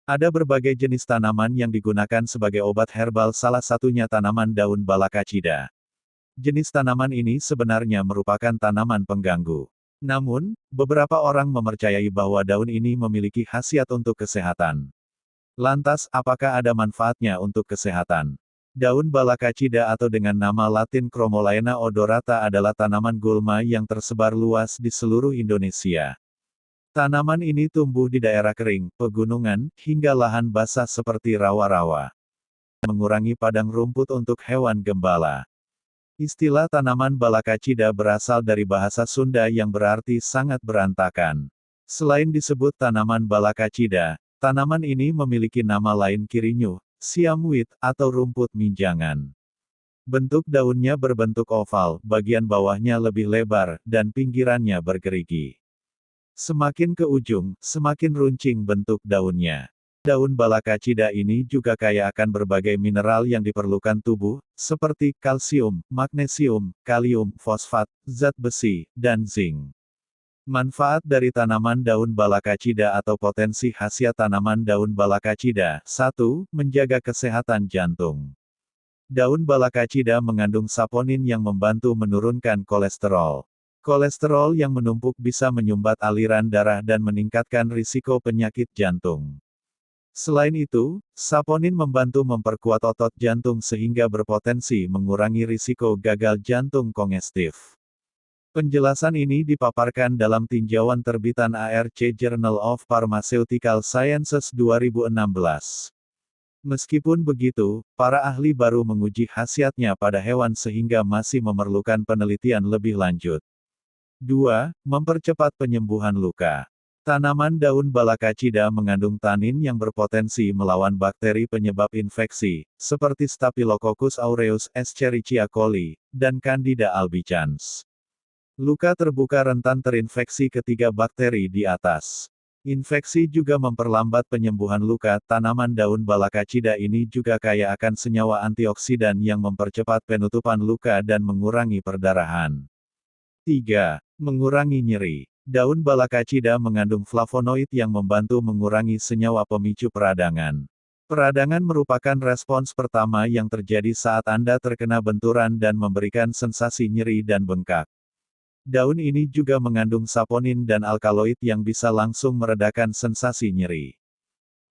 Ada berbagai jenis tanaman yang digunakan sebagai obat herbal, salah satunya tanaman daun balakacida. Jenis tanaman ini sebenarnya merupakan tanaman pengganggu. Namun, beberapa orang mempercayai bahwa daun ini memiliki khasiat untuk kesehatan. Lantas, apakah ada manfaatnya untuk kesehatan? Daun balakacida atau dengan nama latin Chromolaena odorata adalah tanaman gulma yang tersebar luas di seluruh Indonesia. Tanaman ini tumbuh di daerah kering, pegunungan, hingga lahan basah seperti rawa-rawa. Mengurangi padang rumput untuk hewan gembala. Istilah tanaman balakacida berasal dari bahasa Sunda yang berarti sangat berantakan. Selain disebut tanaman balakacida, tanaman ini memiliki nama lain kirinyuh, siamwit, atau rumput minjangan. Bentuk daunnya berbentuk oval, bagian bawahnya lebih lebar, dan pinggirannya bergerigi. Semakin ke ujung, semakin runcing bentuk daunnya. Daun balakacida ini juga kaya akan berbagai mineral yang diperlukan tubuh, seperti kalsium, magnesium, kalium, fosfat, zat besi, dan zinc. Manfaat dari tanaman daun balakacida atau potensi khasiat tanaman daun balakacida. 1. Menjaga kesehatan jantung. Daun balakacida mengandung saponin yang membantu menurunkan kolesterol. Kolesterol yang menumpuk bisa menyumbat aliran darah dan meningkatkan risiko penyakit jantung. Selain itu, saponin membantu memperkuat otot jantung sehingga berpotensi mengurangi risiko gagal jantung kongestif. Penjelasan ini dipaparkan dalam tinjauan terbitan ARC Journal of Pharmaceutical Sciences 2016. Meskipun begitu, para ahli baru menguji khasiatnya pada hewan sehingga masih memerlukan penelitian lebih lanjut. 2. Mempercepat penyembuhan luka. Tanaman daun balakacida mengandung tanin yang berpotensi melawan bakteri penyebab infeksi, seperti Staphylococcus aureus, Escherichia coli, dan Candida albicans. Luka terbuka rentan terinfeksi ketiga bakteri di atas. Infeksi juga memperlambat penyembuhan luka. Tanaman daun balakacida ini juga kaya akan senyawa antioksidan yang mempercepat penutupan luka dan mengurangi perdarahan. 3. Mengurangi nyeri. Daun balakacida mengandung flavonoid yang membantu mengurangi senyawa pemicu peradangan. Peradangan merupakan respons pertama yang terjadi saat Anda terkena benturan dan memberikan sensasi nyeri dan bengkak. Daun ini juga mengandung saponin dan alkaloid yang bisa langsung meredakan sensasi nyeri.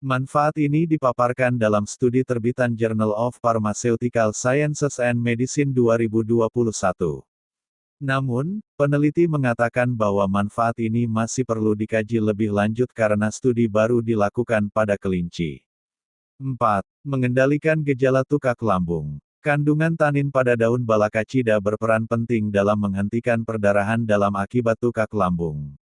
Manfaat ini dipaparkan dalam studi terbitan Journal of Pharmaceutical Sciences and Medicine 2021. Namun, peneliti mengatakan bahwa manfaat ini masih perlu dikaji lebih lanjut karena studi baru dilakukan pada kelinci. 4. Mengendalikan gejala tukak lambung. Kandungan tanin pada daun balakacida berperan penting dalam menghentikan perdarahan dalam akibat tukak lambung.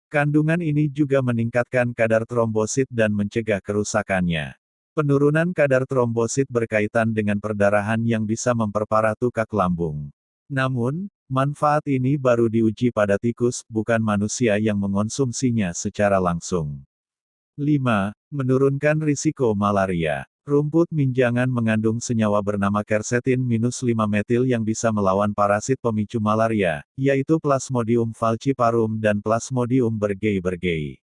Kandungan ini juga meningkatkan kadar trombosit dan mencegah kerusakannya. Penurunan kadar trombosit berkaitan dengan perdarahan yang bisa memperparah tukak lambung. Namun, manfaat ini baru diuji pada tikus, bukan manusia yang mengonsumsinya secara langsung. 5. Menurunkan risiko malaria. Rumput minjangan mengandung senyawa bernama quercetin-5-metil yang bisa melawan parasit pemicu malaria, yaitu Plasmodium falciparum dan Plasmodium berghei.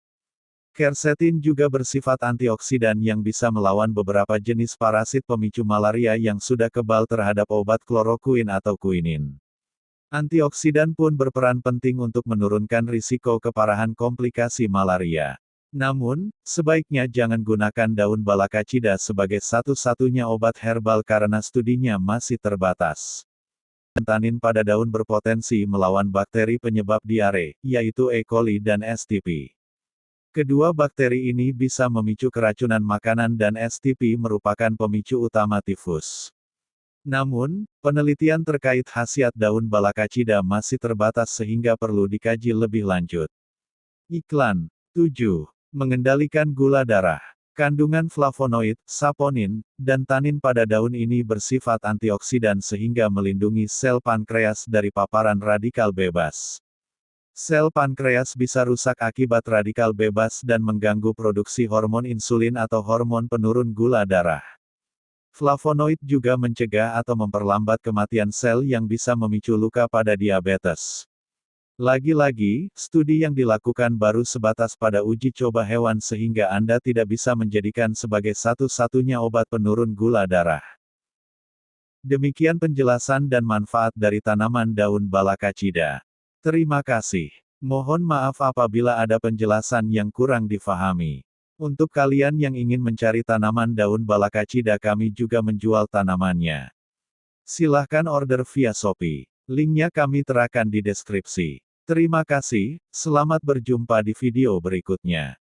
Quercetin juga bersifat antioksidan yang bisa melawan beberapa jenis parasit pemicu malaria yang sudah kebal terhadap obat klorokuin atau quinin. Antioksidan pun berperan penting untuk menurunkan risiko keparahan komplikasi malaria. Namun, sebaiknya jangan gunakan daun balakacida sebagai satu-satunya obat herbal karena studinya masih terbatas. Tanin pada daun berpotensi melawan bakteri penyebab diare, yaitu E. coli dan STP. Kedua bakteri ini bisa memicu keracunan makanan dan STP merupakan pemicu utama tifus. Namun, penelitian terkait khasiat daun balakacida masih terbatas sehingga perlu dikaji lebih lanjut. Iklan. 7. Mengendalikan gula darah. Kandungan flavonoid, saponin, dan tanin pada daun ini bersifat antioksidan sehingga melindungi sel pankreas dari paparan radikal bebas. Sel pankreas bisa rusak akibat radikal bebas dan mengganggu produksi hormon insulin atau hormon penurun gula darah. Flavonoid juga mencegah atau memperlambat kematian sel yang bisa memicu luka pada diabetes. Lagi-lagi, studi yang dilakukan baru sebatas pada uji coba hewan sehingga Anda tidak bisa menjadikan sebagai satu-satunya obat penurun gula darah. Demikian penjelasan dan manfaat dari tanaman daun balakacida. Terima kasih. Mohon maaf apabila ada penjelasan yang kurang difahami. Untuk kalian yang ingin mencari tanaman daun balakacida, kami juga menjual tanamannya. Silahkan order via Shopee. Linknya kami terakan di deskripsi. Terima kasih, selamat berjumpa di video berikutnya.